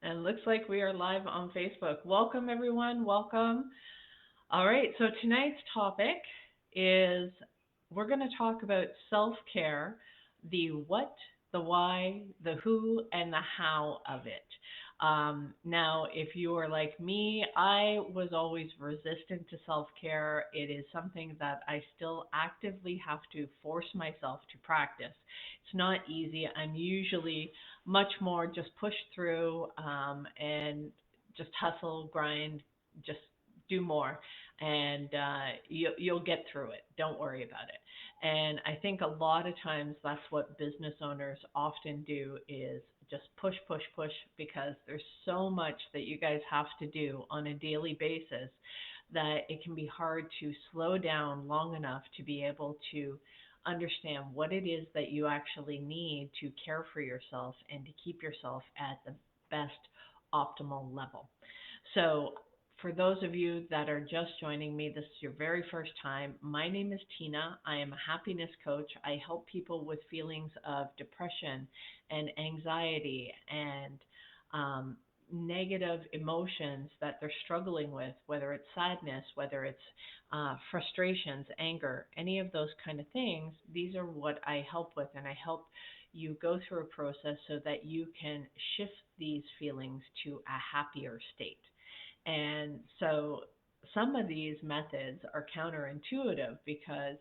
And looks like we are live on Facebook. Welcome, everyone. Welcome. All right. So tonight's topic is we're going to talk about self care, the what, the why, the who, and the how of it. Now, if you are like me, I was always resistant to self care. It is something that I still actively have to force myself to practice. It's not easy. I'm usually much more just push through and just hustle, grind, just do more and you'll get through it. Don't worry about it. And I think a lot of times that's what business owners often do is just push, push, push because there's so much that you guys have to do on a daily basis that it can be hard to slow down long enough to be able to understand what it is that you actually need to care for yourself and to keep yourself at the best optimal level. So, for those of you that are just joining me, this is your very first time. My name is Tina. I am a happiness coach. I help people with feelings of depression and anxiety and um, negative emotions that they're struggling with, whether it's sadness, whether it's frustrations, anger, any of those kind of things. These are what I help with, and I help you go through a process so that you can shift these feelings to a happier state. And so some of these methods are counterintuitive because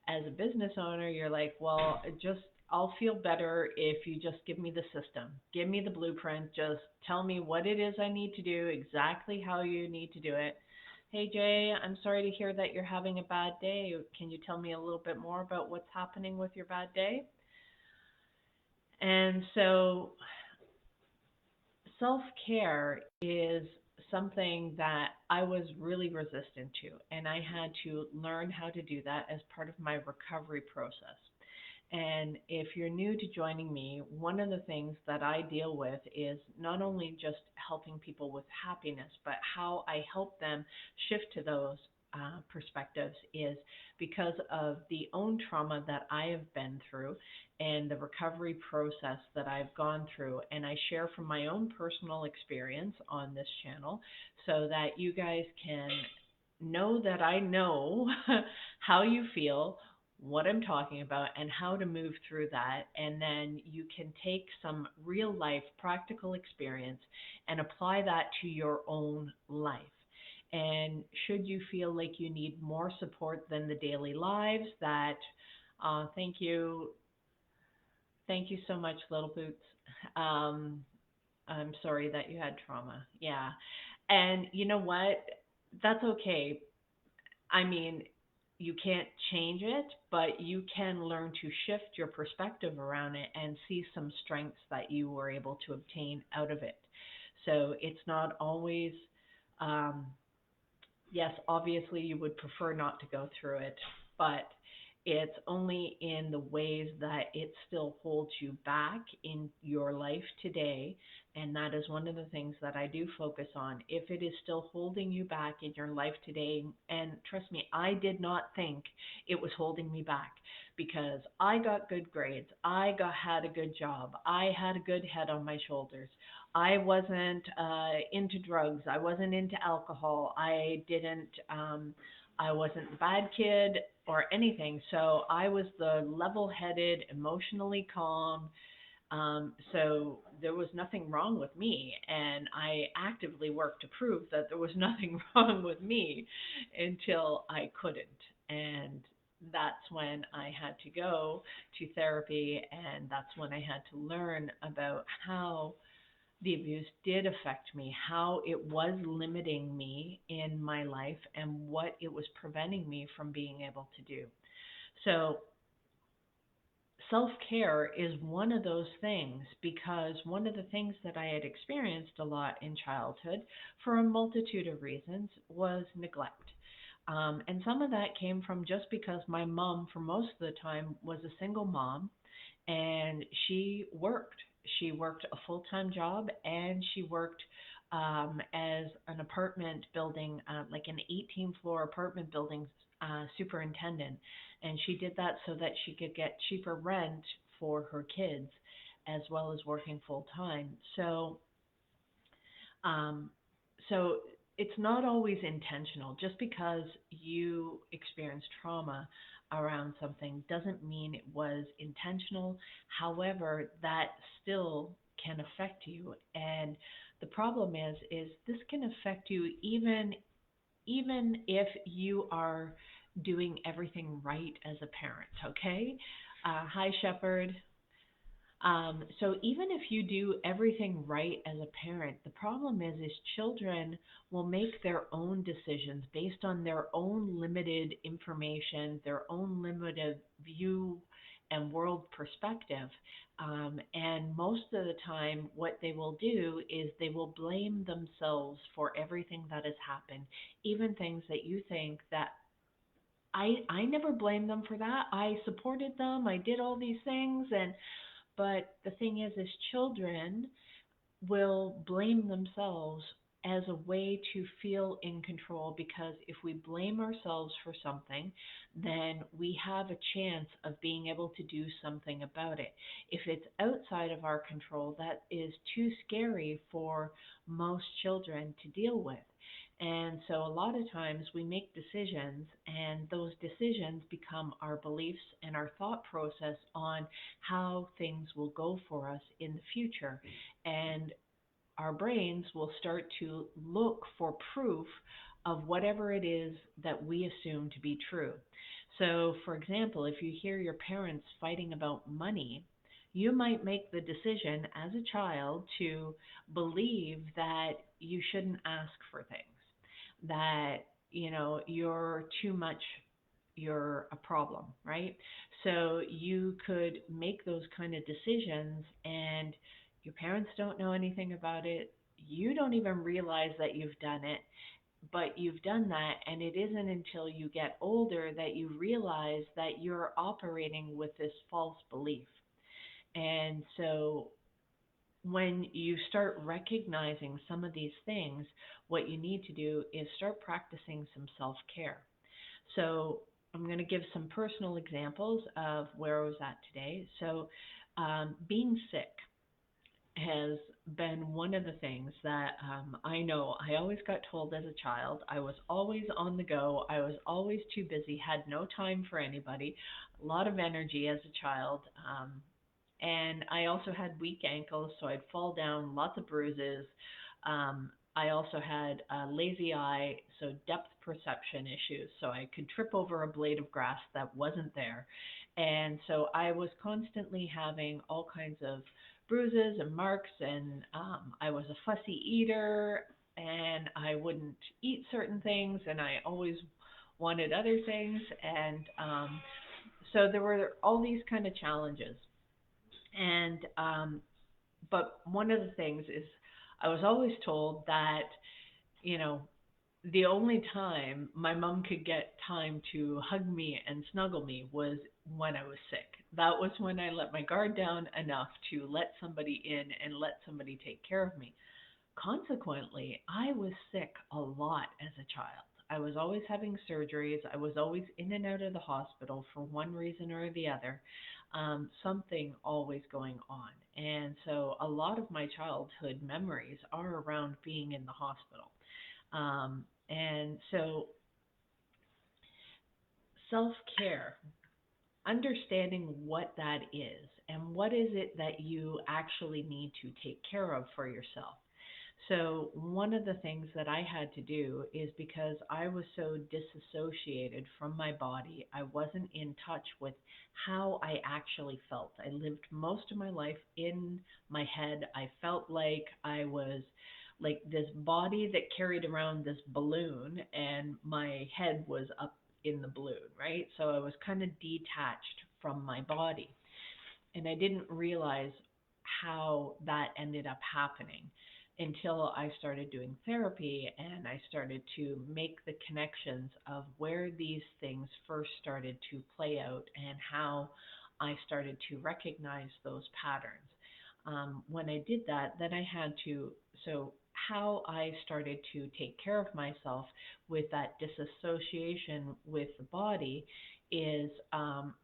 as a business owner, you're like, well, just I'll feel better if you just give me the system, give me the blueprint, just tell me what it is I need to do, exactly how you need to do it. Hey Jay, I'm sorry to hear that you're having a bad day. Can you tell me a little bit more about what's happening with your bad day? And so self care is something that I was really resistant to, and I had to learn how to do that as part of my recovery process. And if you're new to joining me, one of the things that I deal with is not only just helping people with happiness, but how I help them shift to those perspectives is because of the own trauma that I have been through and the recovery process that I've gone through. And I share from my own personal experience on this channel so that you guys can know that I know how you feel, what I'm talking about, and how to move through that. And then you can take some real life practical experience and apply that to your own life. And should you feel like you need more support than the daily lives, that thank you, thank you so much, Little Boots. Um, I'm sorry that you had trauma. Yeah, and you know what? That's okay. I mean, you can't change it, but you can learn to shift your perspective around it and see some strengths that you were able to obtain out of it. So it's not always, um, yes, obviously you would prefer not to go through it, but it's only in the ways that it still holds you back in your life today. And that is one of the things that I do focus on. If it is still holding you back in your life today, and trust me, I did not think it was holding me back because I got good grades, had a good job, I had a good head on my shoulders. I wasn't into drugs. I wasn't into alcohol. I wasn't a bad kid or anything. So I was the level headed, emotionally calm. So there was nothing wrong with me. And I actively worked to prove that there was nothing wrong with me until I couldn't. And that's when I had to go to therapy. And that's when I had to learn about how the abuse did affect me, how it was limiting me in my life, and what it was preventing me from being able to do. So, self care is one of those things because one of the things that I had experienced a lot in childhood for a multitude of reasons was neglect. And some of that came from just because my mom, for most of the time, was a single mom and she worked. She worked a full time job and she worked as an apartment building, like an 18-floor apartment building superintendent. And she did that so that she could get cheaper rent for her kids as well as working full time. So Um, so it's not always intentional. Just because you experience trauma around something doesn't mean it was intentional. However, that still can affect you. And the problem is this can affect you even if you are doing everything right as a parent, okay? Hi, Shepherd. So even if you do everything right as a parent, the problem is children will make their own decisions based on their own limited information, their own limited view and world perspective. And most of the time, what they will do is they will blame themselves for everything that has happened, even things that you think that I never blame them for that. I supported them. I did all these things, and but the thing is children will blame themselves as a way to feel in control, because if we blame ourselves for something, then we have a chance of being able to do something about it. If it's outside of our control, that is too scary for most children to deal with. And so a lot of times we make decisions, and those decisions become our beliefs and our thought process on how things will go for us in the future. And our brains will start to look for proof of whatever it is that we assume to be true. So, for example, if you hear your parents fighting about money, you might make the decision as a child to believe that you shouldn't ask for things, that, you're too much, you're a problem, right? So you could make those kind of decisions, and your parents don't know anything about it. You don't even realize that you've done it, but you've done that, and it isn't until you get older that you realize that you're operating with this false belief. And so when you start recognizing some of these things, what you need to do is start practicing some self care. So I'm going to give some personal examples of where I was at today. So being sick has been one of the things that I know I always got told as a child. I was always on the go. I was always too busy, had no time for anybody, a lot of energy as a child. And I also had weak ankles, so I'd fall down, lots of bruises. I also had a lazy eye, so depth perception issues, so I could trip over a blade of grass that wasn't there. And so I was constantly having all kinds of bruises and marks, and I was a fussy eater, and I wouldn't eat certain things, and I always wanted other things. And so there were all these kind of challenges. And but one of the things is I was always told that, you know, the only time my mom could get time to hug me and snuggle me was when I was sick. That was when I let my guard down enough to let somebody in and let somebody take care of me. Consequently, I was sick a lot as a child. I was always having surgeries. I was always in and out of the hospital for one reason or the other. Something always going on. And so a lot of my childhood memories are around being in the hospital. And so self care, understanding what that is and what is it that you actually need to take care of for yourself. So, one of the things that I had to do is because I was so disassociated from my body, I wasn't in touch with how I actually felt. I lived most of my life in my head. I felt like I was like this body that carried around this balloon, and my head was up in the balloon, right? So I was kind of detached from my body. And I didn't realize how that ended up happening until I started doing therapy, and I started to make the connections of where these things first started to play out and how I started to recognize those patterns. When I did that, then I had to, so how I started to take care of myself with that disassociation with the body is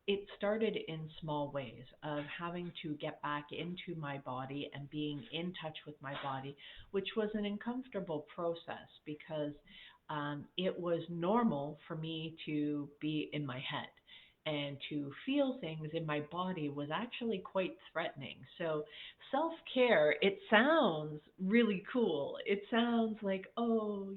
it started in small ways of having to get back into my body and being in touch with my body, which was an uncomfortable process because it was normal for me to be in my head. And to feel things in my body was actually quite threatening. So, self care, it sounds really cool. It sounds like, oh,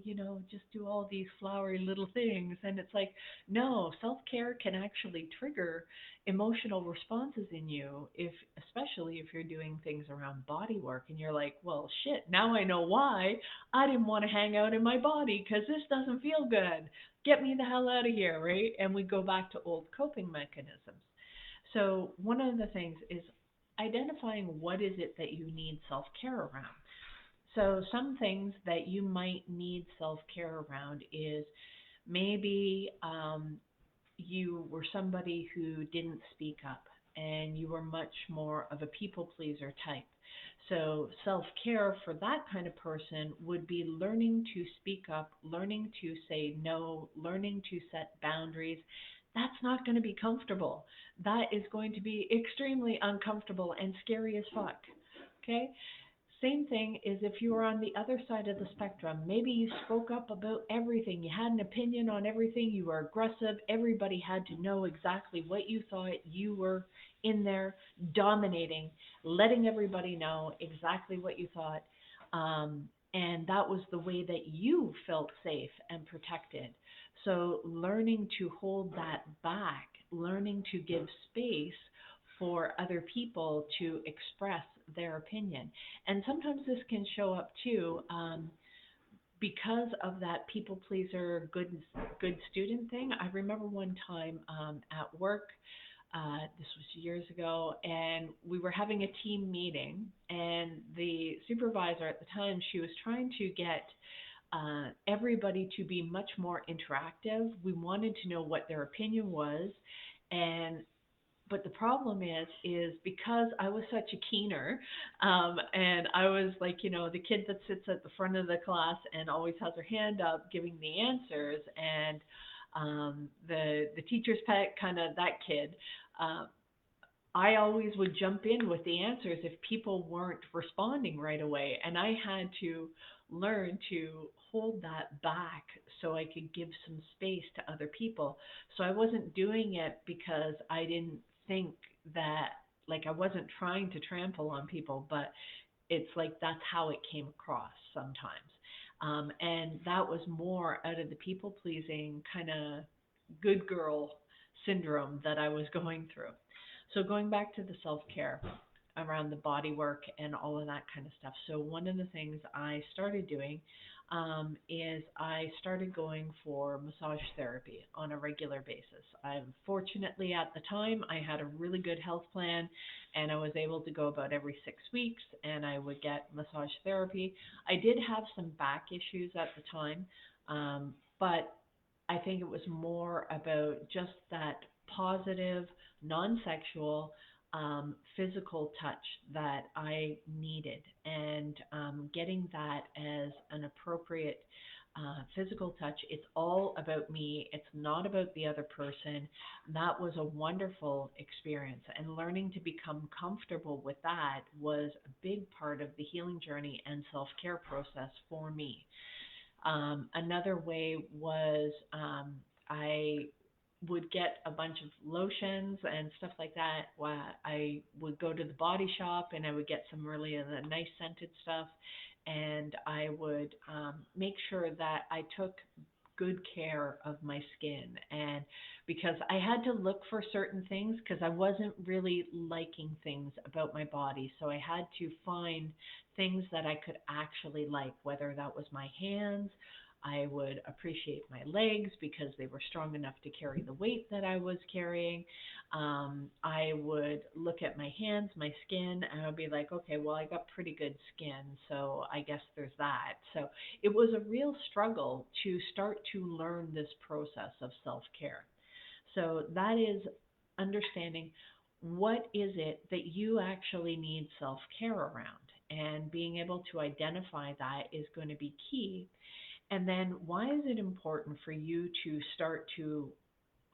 just do all these flowery little things. And it's like, no, self care can actually trigger emotional responses in you, especially if you're doing things around body work and you're like, well, shit, now I know why I didn't want to hang out in my body because this doesn't feel good. Get me the hell out of here, right? And we go back to old coping mechanisms. So, one of the things is identifying what is it that you need self care around. So, some things that you might need self care around is maybe you were somebody who didn't speak up and you were much more of a people pleaser type. So, self care for that kind of person would be learning to speak up, learning to say no, learning to set boundaries. That's not going to be comfortable. That is going to be extremely uncomfortable and scary as fuck. Okay? Same thing is if you were on the other side of the spectrum. Maybe you spoke up about everything. You had an opinion on everything. You were aggressive. Everybody had to know exactly what you thought. You were in there dominating, letting everybody know exactly what you thought. And that was the way that you felt safe and protected. So learning to hold that back, learning to give space for other people to express their opinion. And sometimes this can show up too, because of that people pleaser, good student thing. I remember one time at work, this was years ago, and we were having a team meeting, and the supervisor at the time, she was trying to get everybody to be much more interactive. We wanted to know what their opinion was, and but the problem is because I was such a keener, and I was like, the kid that sits at the front of the class and always has her hand up giving the answers, and the teacher's pet, kind of that kid. Uh, I always would jump in with the answers if people weren't responding right away, and I had to learn to hold that back so I could give some space to other people. So I wasn't doing it because I didn't think that, like, I wasn't trying to trample on people, but it's like that's how it came across sometimes. And that was more out of the people pleasing kind of good girl syndrome that I was going through. So going back to the self-care around the body work and all of that kind of stuff. So one of the things I started doing is I started going for massage therapy on a regular basis. Fortunately, at the time, I had a really good health plan, and I was able to go about every 6 weeks, and I would get massage therapy. I did have some back issues at the time, but I think it was more about just that positive, non-sexual, physical touch that I needed, and getting that as an appropriate physical touch. It's all about me. It's not about the other person. That was a wonderful experience, and learning to become comfortable with that was a big part of the healing journey and self-care process for me. Another way was I would get a bunch of lotions and stuff like that. I would go to the body shop and I would get some really nice scented stuff, and I would make sure that I took good care of my skin, and because I had to look for certain things because I wasn't really liking things about my body, so I had to find things that I could actually like, whether that was my hands. I would appreciate my legs because they were strong enough to carry the weight that I was carrying. I would look at my hands, my skin, and I would be like, okay, well, I got pretty good skin, so I guess there's that. So it was a real struggle to start to learn this process of self-care. So that is understanding what is it that you actually need self-care around, and being able to identify that is going to be key. And then why is it important for you to start to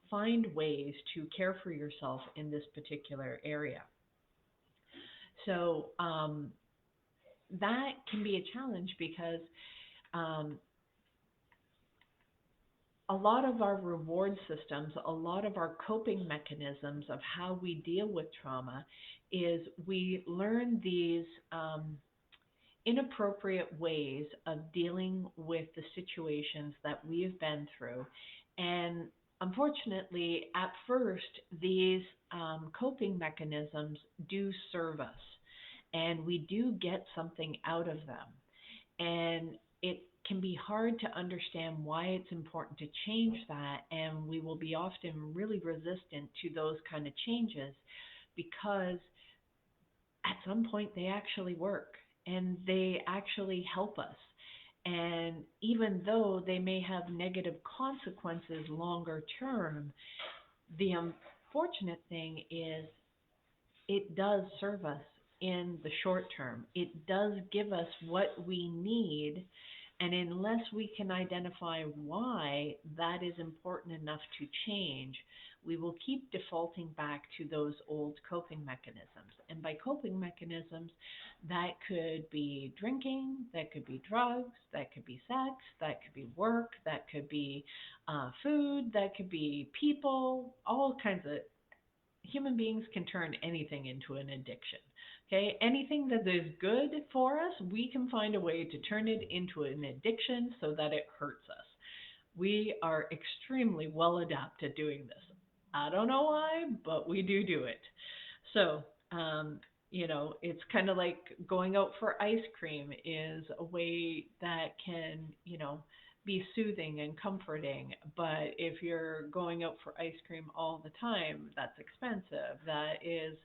find ways to care for yourself in this particular area. So that can be a challenge because um, a lot of our reward systems, a lot of our coping mechanisms of how we deal with trauma is we learn these inappropriate ways of dealing with the situations that we've been through. And unfortunately, at first, these coping mechanisms do serve us and we do get something out of them. And it can be hard to understand why it's important to change that. And we will be often really resistant to those kind of changes because at some point they actually work and they actually help us. And even though they may have negative consequences longer term, the unfortunate thing is it does serve us in the short term. It does give us what we need. And unless we can identify why that is important enough to change, we will keep defaulting back to those old coping mechanisms. And by coping mechanisms, that could be drinking, that could be drugs, that could be sex, that could be work, that could be food, that could be people, all kinds of human beings can turn anything into an addiction. Okay, anything that is good for us, we can find a way to turn it into an addiction so that it hurts us. We are extremely well adept at doing this. I don't know why, but we do it. So, it's kind of like going out for ice cream is a way that can, be soothing and comforting. But if you're going out for ice cream all the time, that's expensive. That is,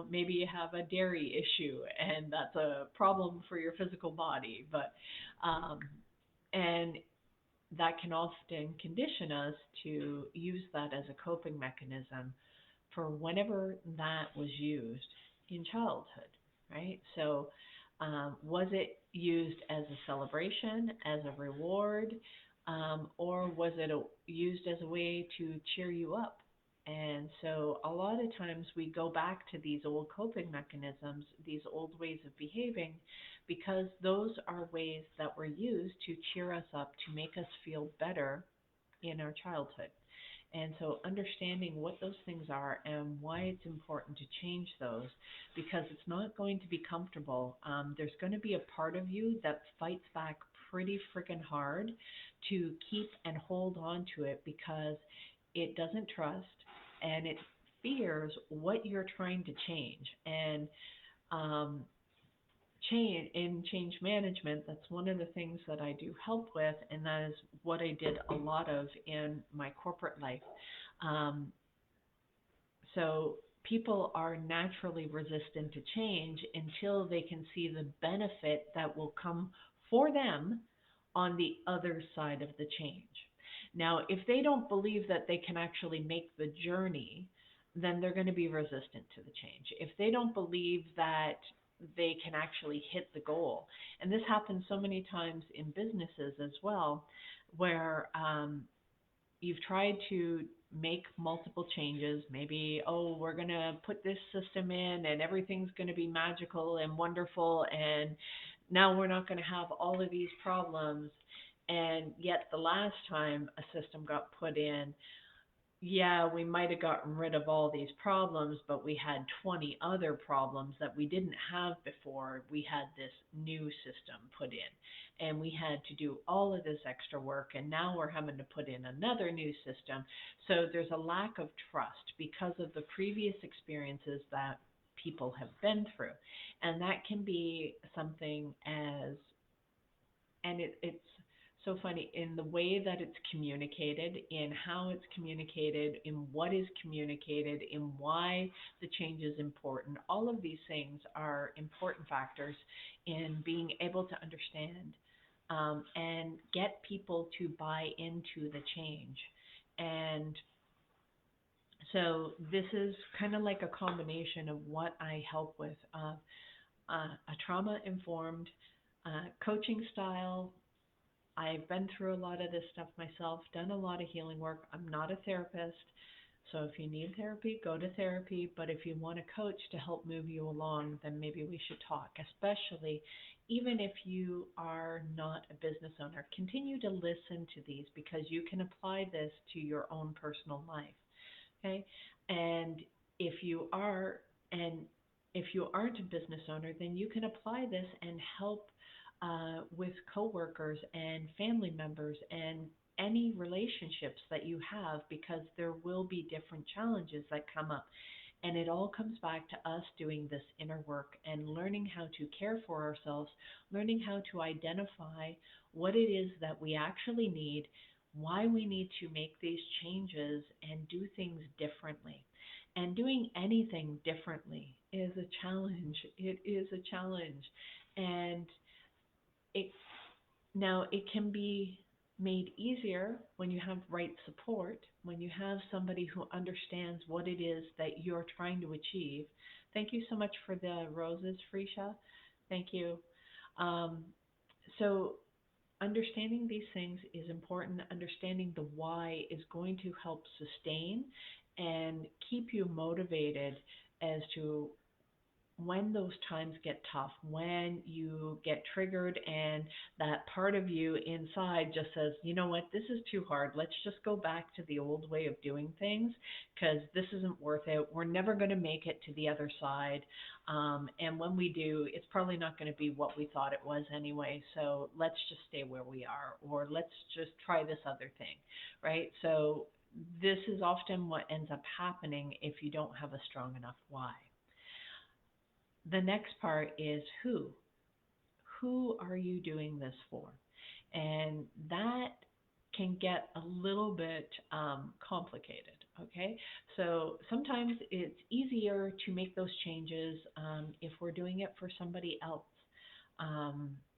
maybe you have a dairy issue and that's a problem for your physical body. And that can often condition us to use that as a coping mechanism for whenever that was used in childhood, right? So, was it used as a celebration, as a reward, or was it used as a way to cheer you up? And so, a lot of times we go back to these old coping mechanisms, these old ways of behaving, because those are ways that were used to cheer us up, to make us feel better in our childhood. And so understanding what those things are and why it's important to change those, because it's not going to be comfortable. There's going to be a part of you that fights back pretty freaking hard to keep and hold on to it because it doesn't trust and it fears what you're trying to change. And um, change management, that's one of the things that I do help with, and that is what I did a lot of in my corporate life. Um, so people are naturally resistant to change until they can see the benefit that will come for them on the other side of the change. Now, if they don't believe that they can actually make the journey, then they're going to be resistant to the change. If they don't believe that they can actually hit the goal, and this happens so many times in businesses as well, where you've tried to make multiple changes. Maybe, oh, we're going to put this system in and everything's going to be magical and wonderful, and now we're not going to have all of these problems. And yet the last time a system got put in, yeah, we might have gotten rid of all these problems, but we had 20 other problems that we didn't have before we had this new system put in. And we had to do all of this extra work, and now we're having to put in another new system. So there's a lack of trust because of the previous experiences that people have been through. And that can be something as, and it's so funny in the way that it's communicated, in how it's communicated, in what is communicated, in why the change is important. All of these things are important factors in being able to understand and get people to buy into the change. And so this is kind of like a combination of what I help with, a trauma-informed coaching style, I've been through a lot of this stuff myself, done a lot of healing work. I'm not a therapist. So if you need therapy, go to therapy. But if you want a coach to help move you along, then maybe we should talk, especially even if you are not a business owner. Continue to listen to these because you can apply this to your own personal life. Okay? And if you are, and if you aren't a business owner, then you can apply this and help with coworkers and family members and any relationships that you have, because there will be different challenges that come up. And it all comes back to us doing this inner work and learning how to care for ourselves, learning how to identify what it is that we actually need, why we need to make these changes and do things differently. And doing anything differently is a challenge. It is a challenge. And it now it can be made easier when you have right support, when you have somebody who understands what it is that you're trying to achieve. Thank you so much for the roses, Frisha. Thank you. Um, so understanding these things is important. Understanding the why is going to help sustain and keep you motivated as to when those times get tough, when you get triggered and that part of you inside just says, you know what, this is too hard. Let's just go back to the old way of doing things because this isn't worth it. We're never going to make it to the other side. And when we do, it's probably not going to be what we thought it was anyway. So let's just stay where we are, or let's just try this other thing, right? So this is often what ends up happening if you don't have a strong enough why. The next part is who. Who are you doing this for? And that can get a little bit complicated, okay? So sometimes it's easier to make those changes if we're doing it for somebody else.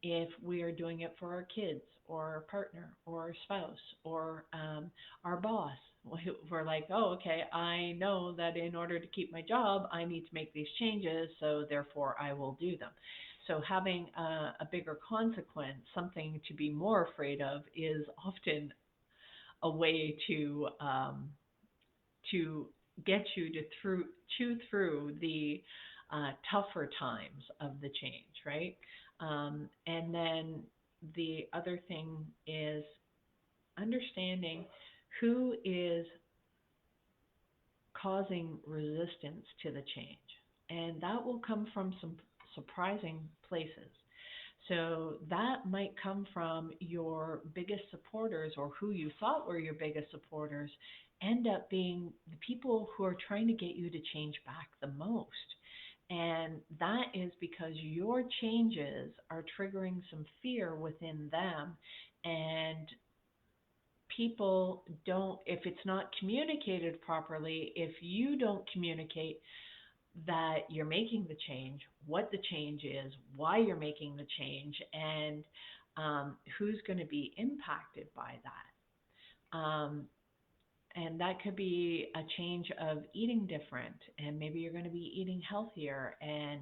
If we are doing it for our kids or our partner or our spouse or our boss, we're like, oh, okay, I know that in order to keep my job, I need to make these changes, so therefore I will do them. So having a bigger consequence, something to be more afraid of, is often a way to get you to chew through the tougher times of the change, right? And then the other thing is understanding who is causing resistance to the change. And that will come from some surprising places. So that might come from your biggest supporters, or who you thought were your biggest supporters end up being the people who are trying to get you to change back the most. And that is because your changes are triggering some fear within them. And people don't, if it's not communicated properly, if you don't communicate that you're making the change, what the change is, why you're making the change, and who's going to be impacted by that. And that could be a change of eating different, and maybe you're going to be eating healthier, and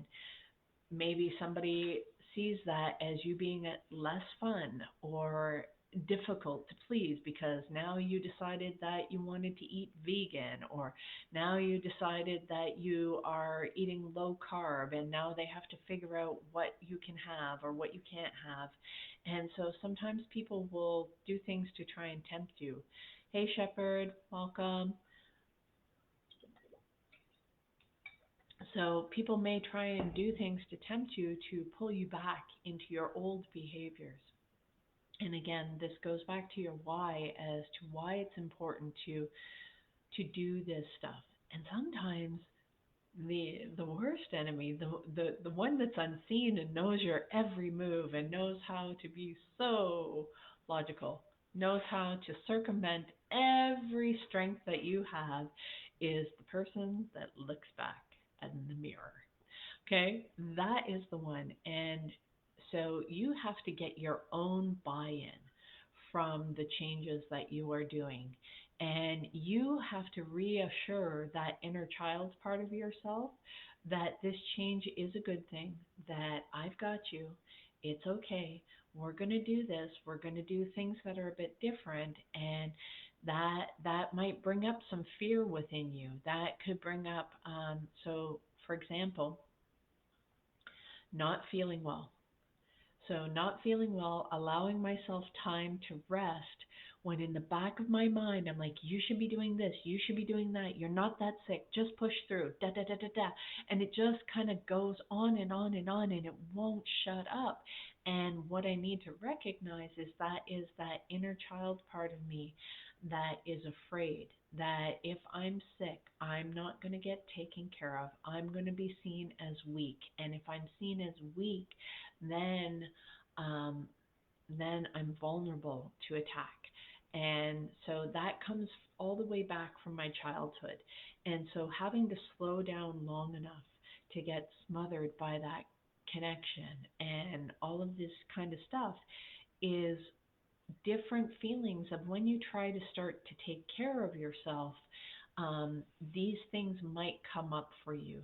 maybe somebody sees that as you being less fun or difficult to please because now you decided that you wanted to eat vegan, or now you decided that you are eating low carb, and now they have to figure out what you can have or what you can't have. And so sometimes people will do things to try and tempt you. Hey Shepherd, welcome. So people may try and do things to tempt you to pull you back into your old behaviors. And again, this goes back to your why, as to why it's important to do this stuff. And sometimes the worst enemy, the one that's unseen and knows your every move and knows how to be so logical, knows how to circumvent every strength that you have, is the person that looks back in the mirror. Okay, that is the one. And so you have to get your own buy-in from the changes that you are doing. And you have to reassure that inner child part of yourself that this change is a good thing, that I've got you, it's okay, we're going to do this, we're going to do things that are a bit different, and that might bring up some fear within you. That could bring up, so for example, not feeling well. So, not feeling well, allowing myself time to rest when in the back of my mind, I'm like, you should be doing this, you should be doing that, you're not that sick, just push through, da da da da da. And it just kind of goes on and on and on, and it won't shut up. And what I need to recognize is that inner child part of me that is afraid that if I'm sick, I'm not going to get taken care of. I'm going to be seen as weak. And if I'm seen as weak, then um, then I'm vulnerable to attack. And so that comes all the way back from my childhood. And so having to slow down long enough to get smothered by that connection and all of this kind of stuff is different feelings of when you try to start to take care of yourself. These things might come up for you.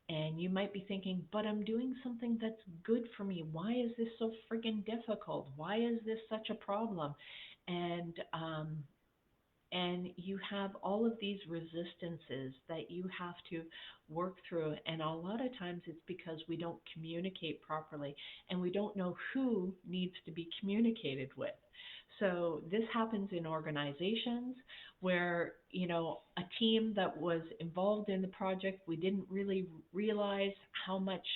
And you might be thinking, but I'm doing something that's good for me. Why is this so friggin' difficult? Why is this such a problem? And and you have all of these resistances that you have to work through. And a lot of times it's because we don't communicate properly and we don't know who needs to be communicated with. So this happens in organizations where, a team that was involved in the project, we didn't really realize how much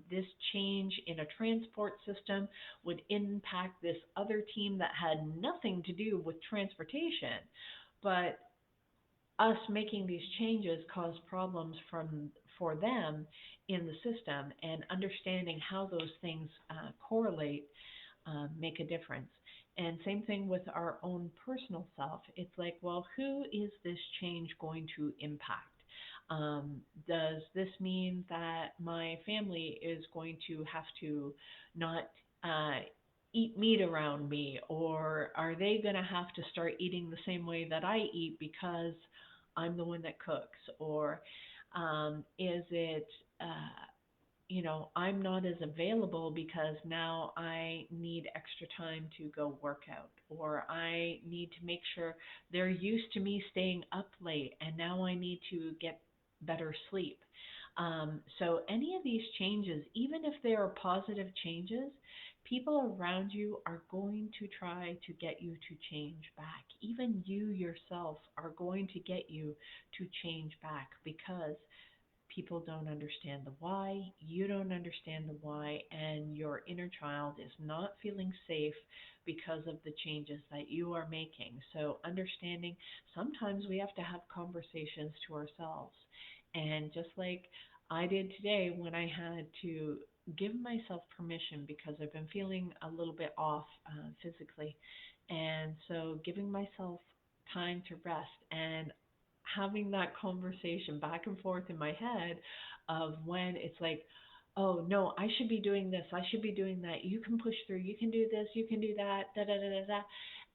this change in a transport system would impact this other team that had nothing to do with transportation. But us making these changes cause problems for them in the system, and understanding how those things correlate make a difference. And same thing with our own personal self. It's like, well, who is this change going to impact? Does this mean that my family is going to have to not uh, eat meat around me, or are they going to have to start eating the same way that I eat because I'm the one that cooks? Or is it, I'm not as available because now I need extra time to go work out, or I need to make sure they're used to me staying up late and now I need to get better sleep. So, any of these changes, even if they are positive changes, people around you are going to try to get you to change back. Even you yourself are going to get you to change back because people don't understand the why, you don't understand the why, and your inner child is not feeling safe because of the changes that you are making. So, understanding sometimes we have to have conversations to ourselves. And just like I did today when I had to give myself permission because I've been feeling a little bit off physically. And so, giving myself time to rest and having that conversation back and forth in my head of when it's like, oh no, I should be doing this, I should be doing that, you can push through, you can do this, you can do that, da da da da da.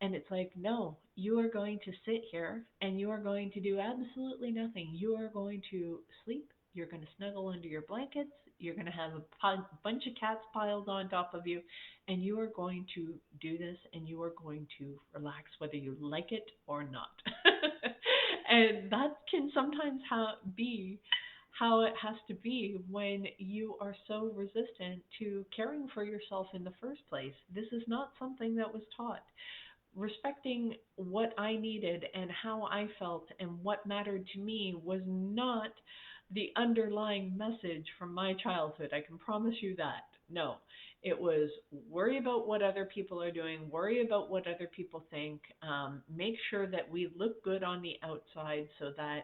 And it's like, no, you are going to sit here and you are going to do absolutely nothing. You are going to sleep, you're going to snuggle under your blankets, you're going to have a bunch of cats piled on top of you, and you are going to do this and you are going to relax whether you like it or not. And that can sometimes be how it has to be when you are so resistant to caring for yourself in the first place. This is not something that was taught. Respecting what I needed and how I felt and what mattered to me was not the underlying message from my childhood. I can promise you that. No, it was worry about what other people are doing, worry about what other people think, make sure that we look good on the outside so that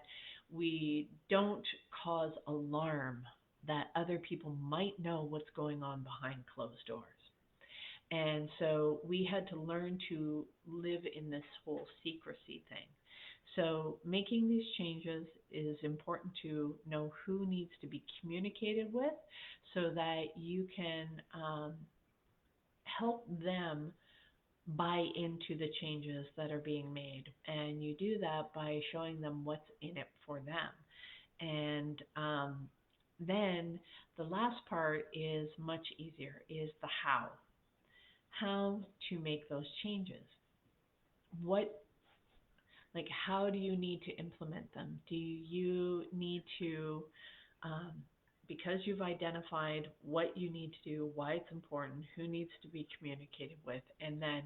we don't cause alarm that other people might know what's going on behind closed doors. And so we had to learn to live in this whole secrecy thing. So making these changes is important to know who needs to be communicated with so that you can help them buy into the changes that are being made. And you do that by showing them what's in it for them. And then the last part is much easier, is the how. how to make those changes. What, like, how do you need to implement them? Do you need to, um, because you've identified what you need to do, why it's important, who needs to be communicated with, and then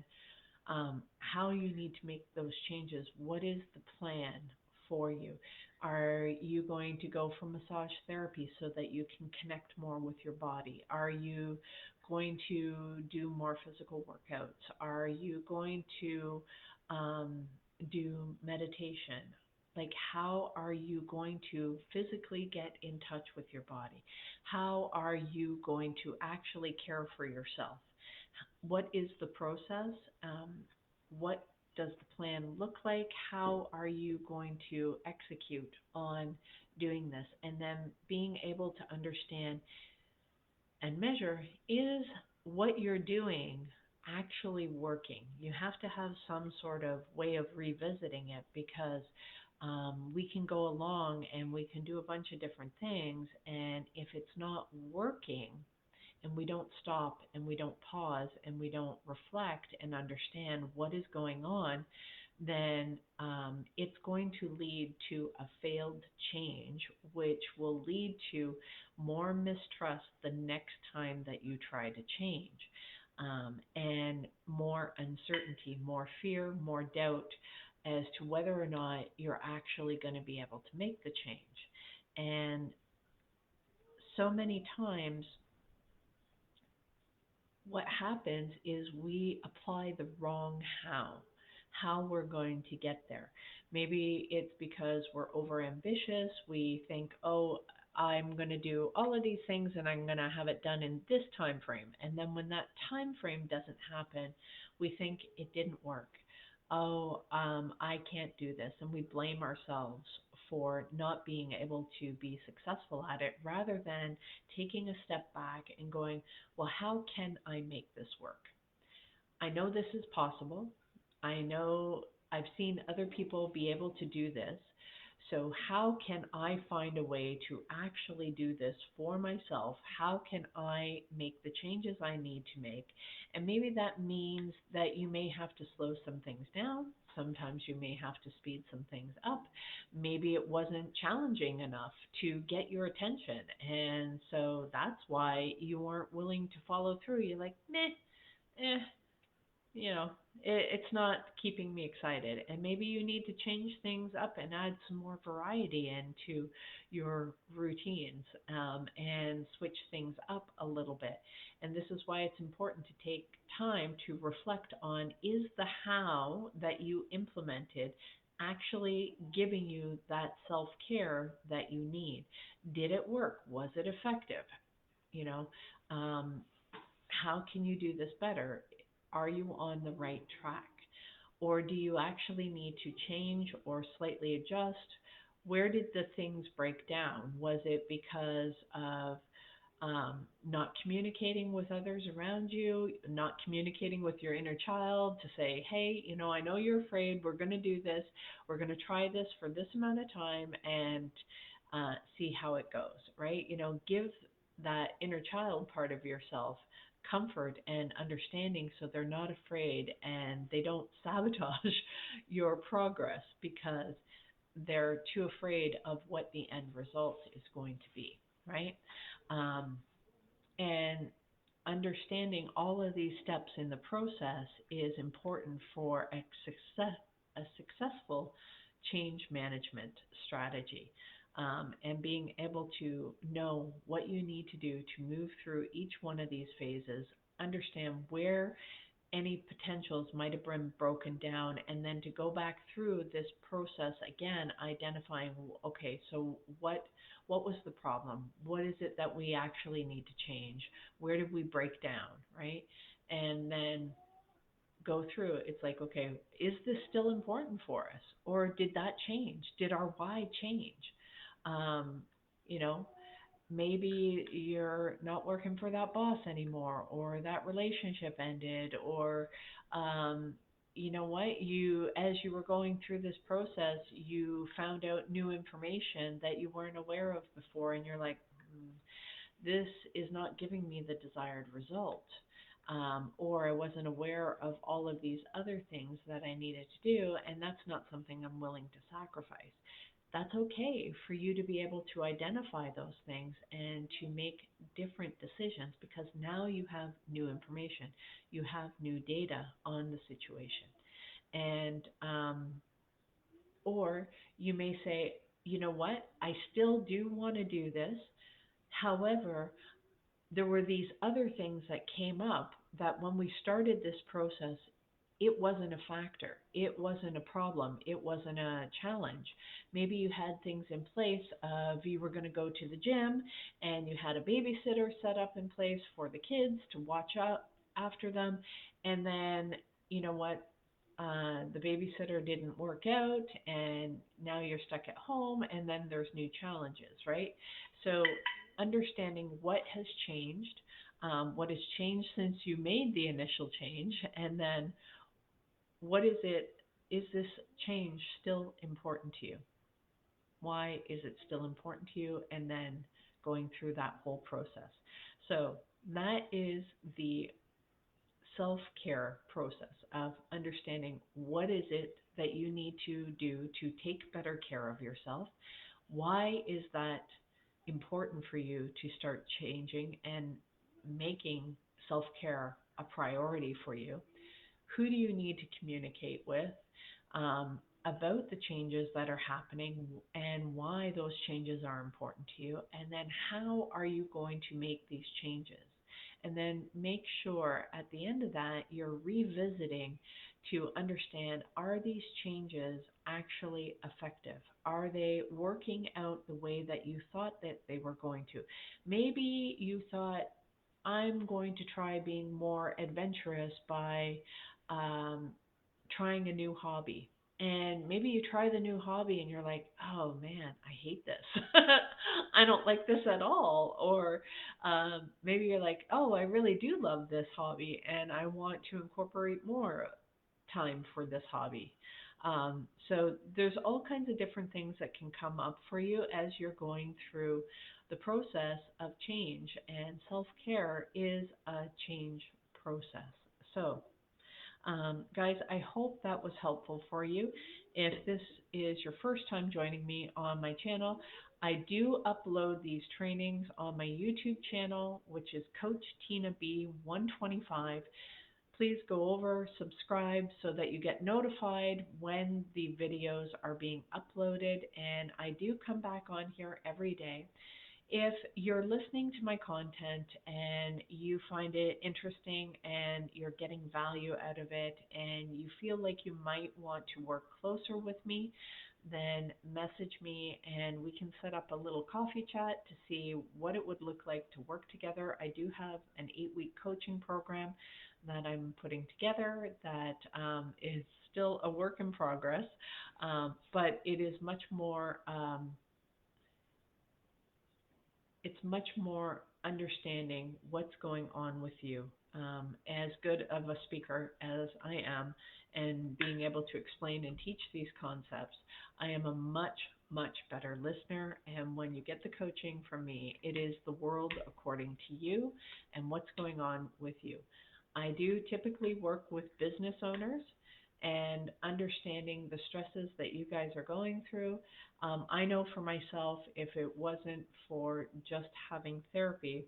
how you need to make those changes. What is the plan for you? Are you going to go for massage therapy so that you can connect more with your body? Are you going to do more physical workouts? Are you going to um, do meditation? Like, how are you going to physically get in touch with your body? How are you going to actually care for yourself? What is the process? Um, what does the plan look like? How are you going to execute on doing this? And then being able to understand and measure, is what you're doing actually working? You have to have some sort of way of revisiting it, because we can go along and we can do a bunch of different things, and if it's not working, and we don't stop and we don't pause and we don't reflect and understand what is going on, then it's going to lead to a failed change, which will lead to more mistrust the next time that you try to change, and more uncertainty, more fear, more doubt as to whether or not you're actually going to be able to make the change. And so many times, what happens is we apply the wrong how we're going to get there. Maybe it's because we're over ambitious. We think, oh, I'm going to do all of these things and I'm going to have it done in this time frame. And then when that time frame doesn't happen, we think it didn't work. Oh, I can't do this. And we blame ourselves for not being able to be successful at it, rather than taking a step back and going, well, how can I make this work? I know this is possible. I know I've seen other people be able to do this. So, how can I find a way to actually do this for myself? How can I make the changes I need to make? And maybe that means that you may have to slow some things down. Sometimes you may have to speed some things up. Maybe it wasn't challenging enough to get your attention. And so that's why you weren't willing to follow through. You're like, meh, eh, it's not keeping me excited. And maybe you need to change things up and add some more variety into your routines, and switch things up a little bit. And this is why it's important to take time to reflect on, is the how that you implemented actually giving you that self-care that you need? Did it work? Was it effective? You know, um, how can you do this better? Are you on the right track? Or do you actually need to change or slightly adjust? Where did the things break down? Was it because of not communicating with others around you, not communicating with your inner child to say, hey, I know you're afraid, we're going to do this, we're going to try this for this amount of time and see how it goes, right? Give that inner child part of yourself comfort and understanding, so they're not afraid and they don't sabotage your progress because they're too afraid of what the end result is going to be, right? Um, and understanding all of these steps in the process is important for a successful change management strategy. And being able to know what you need to do to move through each one of these phases, understand where any potentials might have been broken down, and then to go back through this process again, identifying, okay, so what was the problem? What is it that we actually need to change? Where did we break down, right? And then go through it. It's like, okay, is this still important for us? Or did that change? Did our why change? Um, you know, maybe you're not working for that boss anymore, or that relationship ended, or you know what, as you were going through this process, you found out new information that you weren't aware of before, and you're like, this is not giving me the desired result. or I wasn't aware of all of these other things that I needed to do, and that's not something I'm willing to sacrifice. That's okay for you to be able to identify those things and to make different decisions because now you have new information, you have new data on the situation. And or you may say, you know what, I still do want to do this. However, there were these other things that came up that when we started this process, it wasn't a factor. It wasn't a problem. It wasn't a challenge. Maybe you had things in place of you were going to go to the gym and you had a babysitter set up in place for the kids to watch out after them. And then, you know what? The babysitter didn't work out and now you're stuck at home and then there's new challenges, right? So understanding what has changed, what has changed since you made the initial change, and then what is it, is this change still important to you? Why is it still important to you? And then going through that whole process. So that is the self-care process of understanding what is it that you need to do to take better care of yourself. Why is that important for you to start changing and making self-care a priority for you? Who do you need to communicate with about the changes that are happening and why those changes are important to you? And then how are you going to make these changes? And then make sure at the end of that you're revisiting to understand, are these changes actually effective? Are they working out the way that you thought that they were going to? Maybe you thought, I'm going to try being more adventurous by um, trying a new hobby. And maybe you try the new hobby and you're like, oh man, I hate this. I don't like this at all. Or maybe you're like, oh, I really do love this hobby and I want to incorporate more time for this hobby. So there's all kinds of different things that can come up for you as you're going through the process of change, and self-care is a change process. So guys, I hope that was helpful for you. If this is your first time joining me on my channel, I do upload these trainings on my YouTube channel, which is Coach Tina B 125. Please go over, subscribe so that you get notified when the videos are being uploaded. And I do come back on here every day. If you're listening to my content and you find it interesting and you're getting value out of it and you feel like you might want to work closer with me, then message me and we can set up a little coffee chat to see what it would look like to work together. I do have an 8-week coaching program that I'm putting together that is still a work in progress, but it is much more it's much more understanding what's going on with you. As good of a speaker as I am, and being able to explain and teach these concepts, I am a much, much better listener. And when you get the coaching from me, it is the world according to you and what's going on with you. I do typically work with business owners and understanding the stresses that you guys are going through. I know for myself, if it wasn't for just having therapy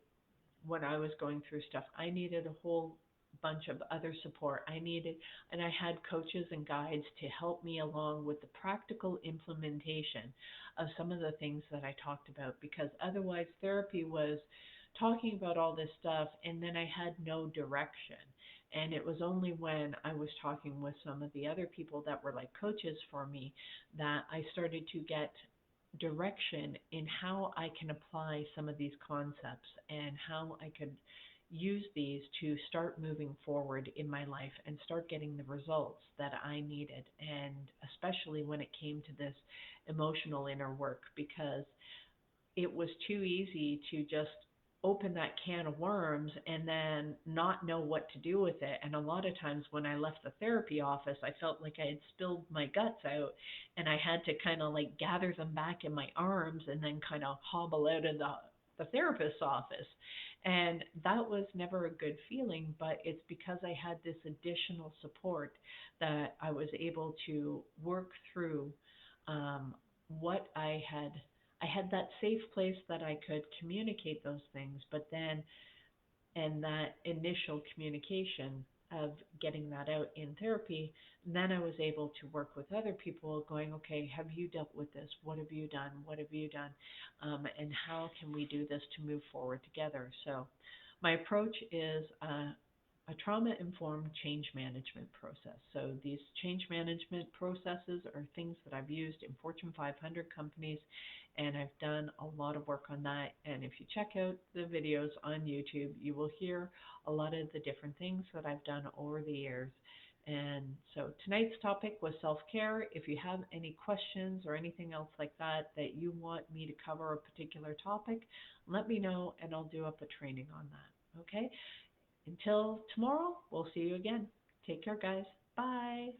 when I was going through stuff, I needed a whole bunch of other support. And I had coaches and guides to help me along with the practical implementation of some of the things that I talked about, because otherwise therapy was talking about all this stuff and then I had no direction. And it was only when I was talking with some of the other people that were like coaches for me that I started to get direction in how I can apply some of these concepts and how I could use these to start moving forward in my life and start getting the results that I needed. And especially when it came to this emotional inner work, because it was too easy to just open that can of worms and then not know what to do with it. And a lot of times when I left the therapy office, I felt like I had spilled my guts out and I had to kind of like gather them back in my arms and then kind of hobble out of the therapist's office. And that was never a good feeling, but it's because I had this additional support that I was able to work through what I had that safe place that I could communicate those things, but then, and that initial communication of getting that out in therapy, then I was able to work with other people going, okay, have you dealt with this? What have you done? What have you done? And how can we do this to move forward together? So my approach is a trauma-informed change management process. So these change management processes are things that I've used in Fortune 500 companies, and I've done a lot of work on that. And if you check out the videos on YouTube, you will hear a lot of the different things that I've done over the years. And so tonight's topic was self-care. If you have any questions or anything else like that that you want me to cover a particular topic, let me know and I'll do up a training on that. Okay? Until tomorrow, we'll see you again. Take care, guys. Bye.